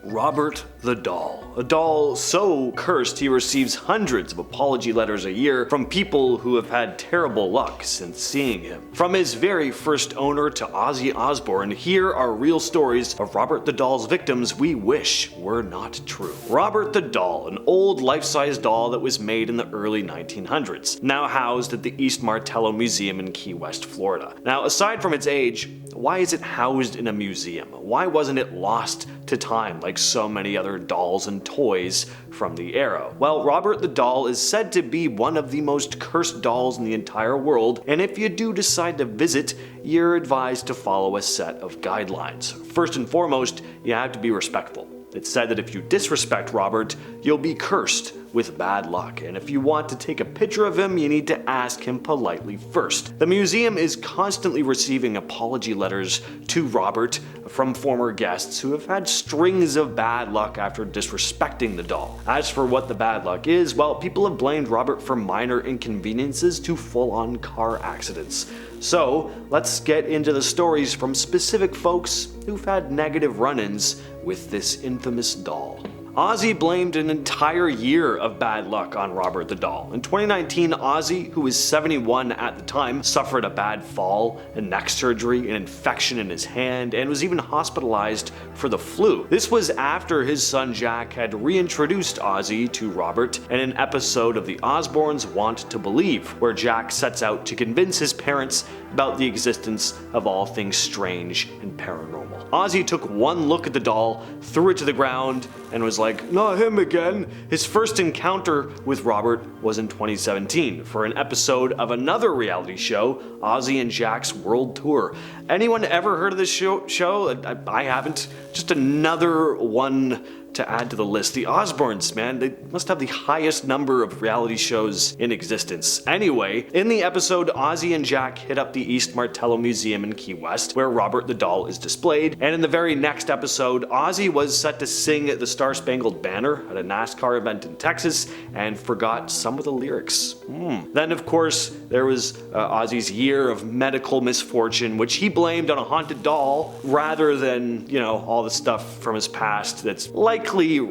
Robert the Doll. A doll so cursed he receives hundreds of apology letters a year from people who have had terrible luck since seeing him. From his very first owner to Ozzy Osbourne, here are real stories of Robert the Doll's victims we wish were not true. Robert the Doll, an old life-size doll that was made in the early 1900s, now housed at the East Martello Museum in Key West, Florida. Now, aside from its age, why is it housed in a museum? Why wasn't it lost to time like so many other dolls and toys from the era? Well, Robert the Doll is said to be one of the most cursed dolls in the entire world, and if you do decide to visit, you're advised to follow a set of guidelines. First and foremost, you have to be respectful. It's said that if you disrespect Robert, you'll be cursed with bad luck, and if you want to take a picture of him, you need to ask him politely first. The museum is constantly receiving apology letters to Robert from former guests who have had strings of bad luck after disrespecting the doll. As for what the bad luck is, well, people have blamed Robert for minor inconveniences to full-on car accidents. So, let's get into the stories from specific folks who've had negative run-ins with this infamous doll. Ozzy blamed an entire year of bad luck on Robert the Doll. In 2019, Ozzy, who was 71 at the time, suffered a bad fall, a neck surgery, an infection in his hand, and was even hospitalized for the flu. This was after his son Jack had reintroduced Ozzy to Robert in an episode of The Osbournes Want to Believe, where Jack sets out to convince his parents about the existence of all things strange and paranormal. Ozzy took one look at the doll, threw it to the ground, and was like, "Not him again." His first encounter with Robert was in 2017 for an episode of another reality show, Ozzy and Jack's World Tour. Anyone ever heard of this show? I haven't. Just another one to add to the list. The Osbournes, man, they must have the highest number of reality shows in existence. Anyway, in the episode, Ozzy and Jack hit up the East Martello Museum in Key West, where Robert the Doll is displayed, and in the very next episode, Ozzy was set to sing the Star-Spangled Banner at a NASCAR event in Texas, and forgot some of the lyrics. Then, of course, there was Ozzy's year of medical misfortune, which he blamed on a haunted doll, rather than, all the stuff from his past that's likely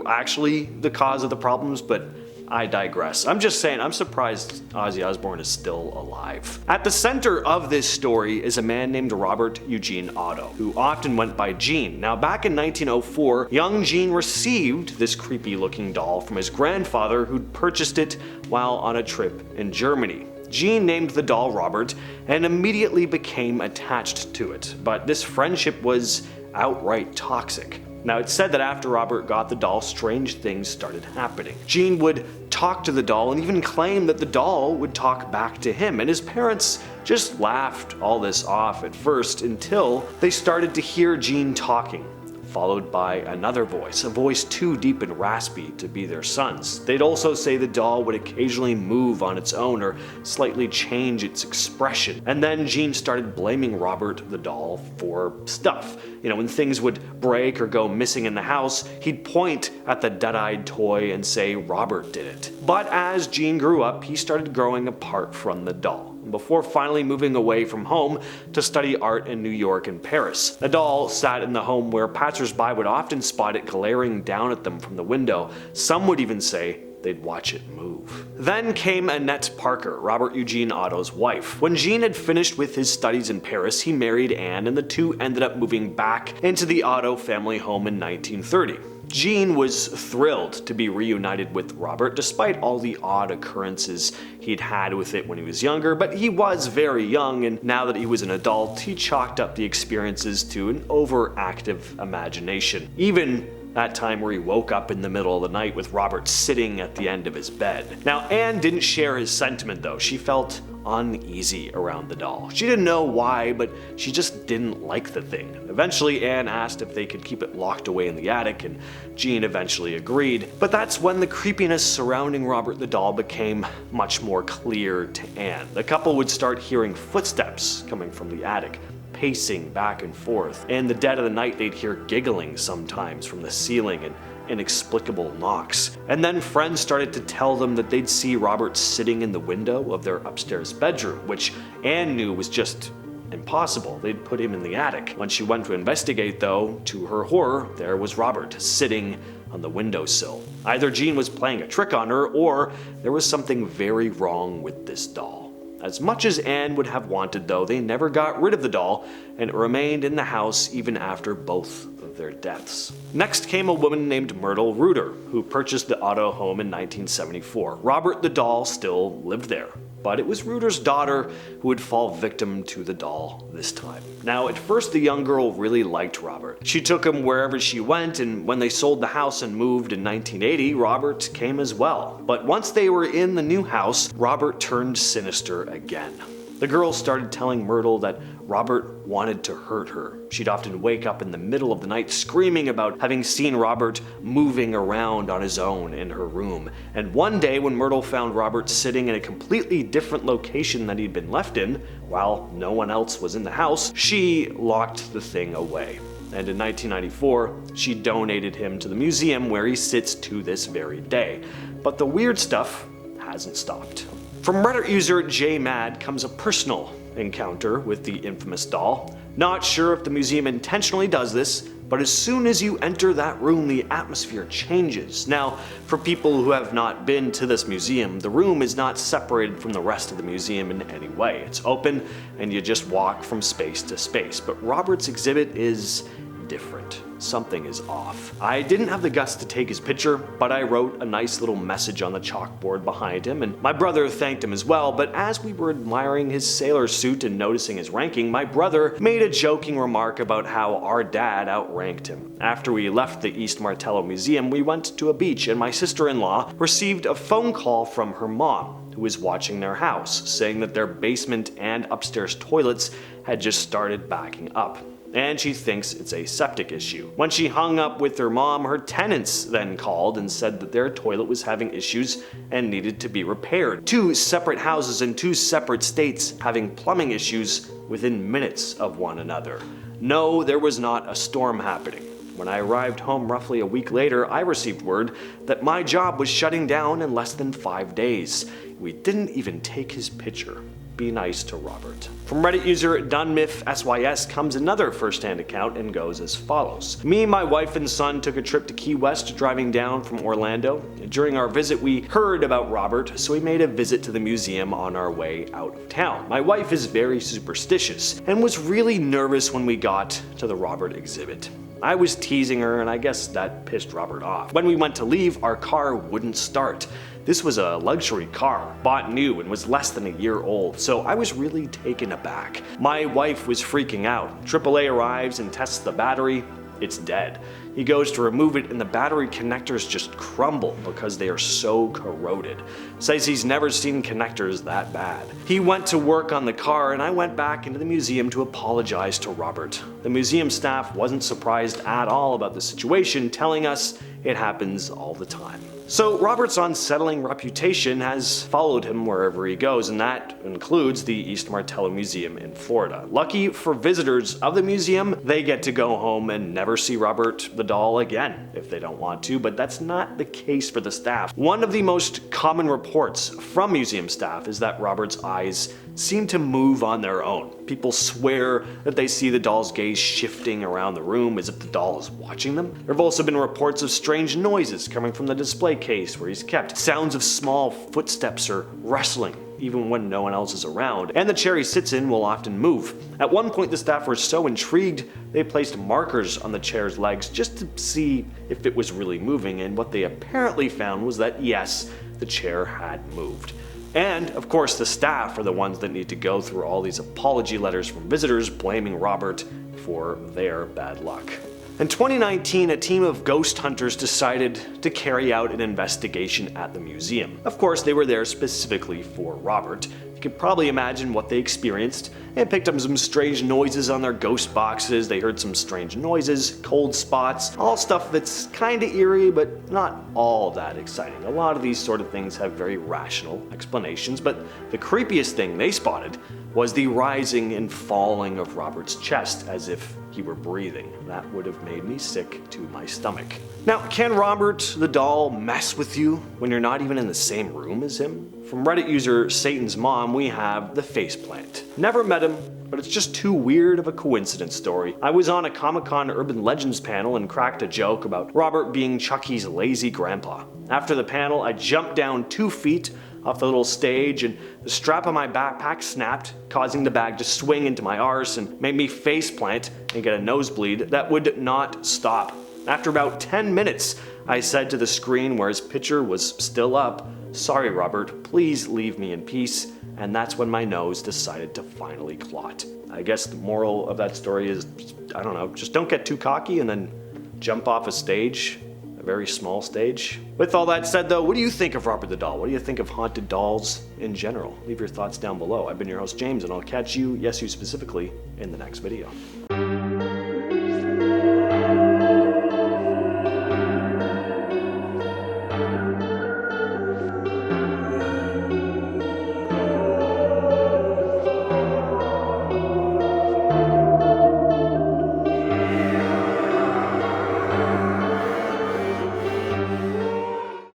actually the cause of the problems, but I digress. I'm just saying, I'm surprised Ozzy Osbourne is still alive. At the center of this story is a man named Robert Eugene Otto, who often went by Gene. Now, back in 1904, young Gene received this creepy looking doll from his grandfather, who'd purchased it while on a trip in Germany. Gene named the doll Robert and immediately became attached to it, but this friendship was outright toxic. Now, it's said that after Robert got the doll, strange things started happening. Gene would talk to the doll and even claim that the doll would talk back to him, and his parents just laughed all this off at first until they started to hear Gene talking, followed by another voice, a voice too deep and raspy to be their son's. They'd also say the doll would occasionally move on its own or slightly change its expression. And then Gene started blaming Robert the doll for stuff. When things would break or go missing in the house, he'd point at the dead-eyed toy and say Robert did it. But as Gene grew up, he started growing apart from the doll, before finally moving away from home to study art in New York and Paris. The doll sat in the home where passersby would often spot it glaring down at them from the window. Some would even say they'd watch it move. Then came Annette Parker, Robert Eugene Otto's wife. When Gene had finished with his studies in Paris, he married Anne, and the two ended up moving back into the Otto family home in 1930. Gene was thrilled to be reunited with Robert, despite all the odd occurrences he'd had with it when he was younger, but he was very young, and now that he was an adult, he chalked up the experiences to an overactive imagination. Even that time where he woke up in the middle of the night with Robert sitting at the end of his bed. Now, Anne didn't share his sentiment though. She felt uneasy around the doll. She didn't know why, but she just didn't like the thing. Eventually, Anne asked if they could keep it locked away in the attic, and Gene eventually agreed. But that's when the creepiness surrounding Robert the doll became much more clear to Anne. The couple would start hearing footsteps coming from the attic, pacing back and forth. In the dead of the night, they'd hear giggling sometimes from the ceiling and inexplicable knocks. And then friends started to tell them that they'd see Robert sitting in the window of their upstairs bedroom, which Anne knew was just impossible. They'd put him in the attic. When she went to investigate, though, to her horror, there was Robert sitting on the windowsill. Either Jean was playing a trick on her, or there was something very wrong with this doll. As much as Anne would have wanted, though, they never got rid of the doll, and it remained in the house even after both of their deaths. Next came a woman named Myrtle Reuter, who purchased the Otto home in 1974. Robert the doll still lived there, but it was Reuter's daughter who would fall victim to the doll this time. Now, at first the young girl really liked Robert. She took him wherever she went, and when they sold the house and moved in 1980, Robert came as well. But once they were in the new house, Robert turned sinister again. The girl started telling Myrtle that Robert wanted to hurt her. She'd often wake up in the middle of the night screaming about having seen Robert moving around on his own in her room. And one day when Myrtle found Robert sitting in a completely different location than he'd been left in, while no one else was in the house, she locked the thing away. And in 1994, she donated him to the museum where he sits to this very day. But the weird stuff hasn't stopped. From Reddit user JMad comes a personal encounter with the infamous doll. Not sure if the museum intentionally does this, but as soon as you enter that room, the atmosphere changes. Now, for people who have not been to this museum, the room is not separated from the rest of the museum in any way. It's open, and you just walk from space to space. But Robert's exhibit is different. Something is off. I didn't have the guts to take his picture, but I wrote a nice little message on the chalkboard behind him, and my brother thanked him as well. But as we were admiring his sailor suit and noticing his ranking, my brother made a joking remark about how our dad outranked him. After we left the East Martello Museum, we went to a beach, and my sister-in-law received a phone call from her mom, who was watching their house, saying that their basement and upstairs toilets had just started backing up, and she thinks it's a septic issue. When she hung up with her mom, her tenants then called and said that their toilet was having issues and needed to be repaired. Two separate houses in two separate states having plumbing issues within minutes of one another. No, there was not a storm happening. When I arrived home roughly a week later, I received word that my job was shutting down in less than 5 days. We didn't even take his picture. Be nice to Robert. From Reddit user DunMiffSYS comes another first-hand account and goes as follows. Me, my wife, and son took a trip to Key West driving down from Orlando. During our visit, we heard about Robert, so we made a visit to the museum on our way out of town. My wife is very superstitious and was really nervous when we got to the Robert exhibit. I was teasing her, and I guess that pissed Robert off. When we went to leave, our car wouldn't start. This was a luxury car, bought new and was less than a year old, so I was really taken aback. My wife was freaking out. AAA arrives and tests the battery. It's dead. He goes to remove it and the battery connectors just crumble because they are so corroded. Says he's never seen connectors that bad. He went to work on the car and I went back into the museum to apologize to Robert. The museum staff wasn't surprised at all about the situation, telling us it happens all the time. So Robert's unsettling reputation has followed him wherever he goes, and that includes the East Martello Museum in Florida. Lucky for visitors of the museum, they get to go home and never see Robert the doll again if they don't want to, but that's not the case for the staff. One of the most common reports from museum staff is that Robert's eyes seem to move on their own. People swear that they see the doll's gaze shifting around the room as if the doll is watching them. There have also been reports of strange noises coming from the display case where he's kept. Sounds of small footsteps or rustling, even when no one else is around, and the chair he sits in will often move. At one point, the staff were so intrigued, they placed markers on the chair's legs just to see if it was really moving, and what they apparently found was that yes, the chair had moved. And, of course, the staff are the ones that need to go through all these apology letters from visitors blaming Robert for their bad luck. In 2019, a team of ghost hunters decided to carry out an investigation at the museum. Of course, they were there specifically for Robert. You can probably imagine what they experienced. They picked up some strange noises on their ghost boxes, they heard some strange noises, cold spots, all stuff that's kinda eerie but not all that exciting. A lot of these sort of things have very rational explanations, but the creepiest thing they spotted was the rising and falling of Robert's chest as if he were breathing. That would have made me sick to my stomach. Now, can Robert the doll mess with you when you're not even in the same room as him? From Reddit user Satan's Mom, we have the Faceplant. Never met him, but it's just too weird of a coincidence story. I was on a Comic-Con Urban Legends panel and cracked a joke about Robert being Chucky's lazy grandpa. After the panel, I jumped down 2 feet off the little stage and the strap on my backpack snapped, causing the bag to swing into my arse and made me faceplant and get a nosebleed that would not stop. After about 10 minutes, I said to the screen where his picture was still up, "Sorry Robert, please leave me in peace," and that's when my nose decided to finally clot. I guess the moral of that story is, I don't know, just don't get too cocky and then jump off a stage, a very small stage. With all that said though, what do you think of Robert the Doll? What do you think of haunted dolls in general? Leave your thoughts down below. I've been your host James, and I'll catch you, yes you specifically, in the next video.